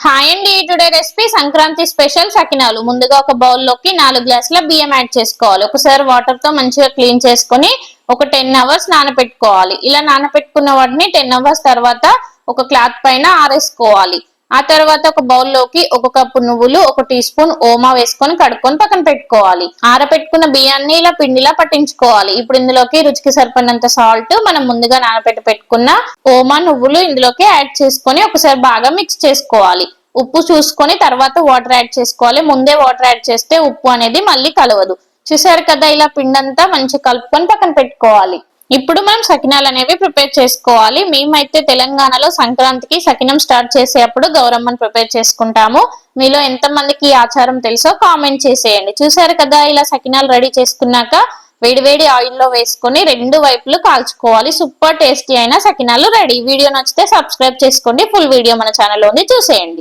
Hi అండి, today recipe Sankranti special సకినాలు. ముందుగా ఒక బౌల్లోకి 4 గ్లాసుల బియ్యం యాడ్ చేసుకోవాలి. ఒకసారి వాటర్ తో మంచిగా క్లీన్ చేసుకొని ఒక 10 అవర్స్ నానబెట్టుకోవాలి. ఇలా నానబెట్టుకున్న వాటిని 10 అవర్స్ తర్వాత ఒక క్లాత్ పైన ఆరేసుకోవాలి. ఆ తర్వాత ఒక బౌల్లోకి 1 కప్పు నువ్వులు, 1 టీ స్పూన్ ఓమా వేసుకొని కడుక్కొని పక్కన పెట్టుకోవాలి. ఆరబెట్టుకున్న బియ్యాన్ని ఇలా పిండిలా పట్టించుకోవాలి. ఇప్పుడు ఇందులోకి రుచికి సరిపడినంత సాల్ట్, మనం ముందుగా పెట్టుకున్న ఓమా, నువ్వులు ఇందులోకి యాడ్ చేసుకొని ఒకసారి బాగా మిక్స్ చేసుకోవాలి. ఉప్పు చూసుకొని తర్వాత వాటర్ యాడ్ చేసుకోవాలి. ముందే వాటర్ యాడ్ చేస్తే ఉప్పు అనేది మళ్ళీ కలవదు. చూసారు కదా, ఇలా పిండంతా మంచిగా కలుపుకొని పక్కన పెట్టుకోవాలి. ఇప్పుడు మనం సకినాలు అనేవి ప్రిపేర్ చేసుకోవాలి. మేమైతే తెలంగాణలో సంక్రాంతికి సకినం స్టార్ట్ చేసేటప్పుడు గౌరమ్మని ప్రిపేర్ చేసుకుంటాము. మీలో ఎంత మందికి ఆచారం తెలుసో కామెంట్ చేసేయండి. చూసారు కదా, ఇలా సకినాలు రెడీ చేసుకున్నాక వేడివేడి ఆయిల్లో వేసుకొని 2 వైపులు కాల్చుకోవాలి. సూపర్ టేస్టీ అయిన సకినాలు రెడీ. వీడియో నచ్చితే సబ్స్క్రైబ్ చేసుకోండి. ఫుల్ వీడియో మన ఛానల్లో ఉంది, చూసేయండి.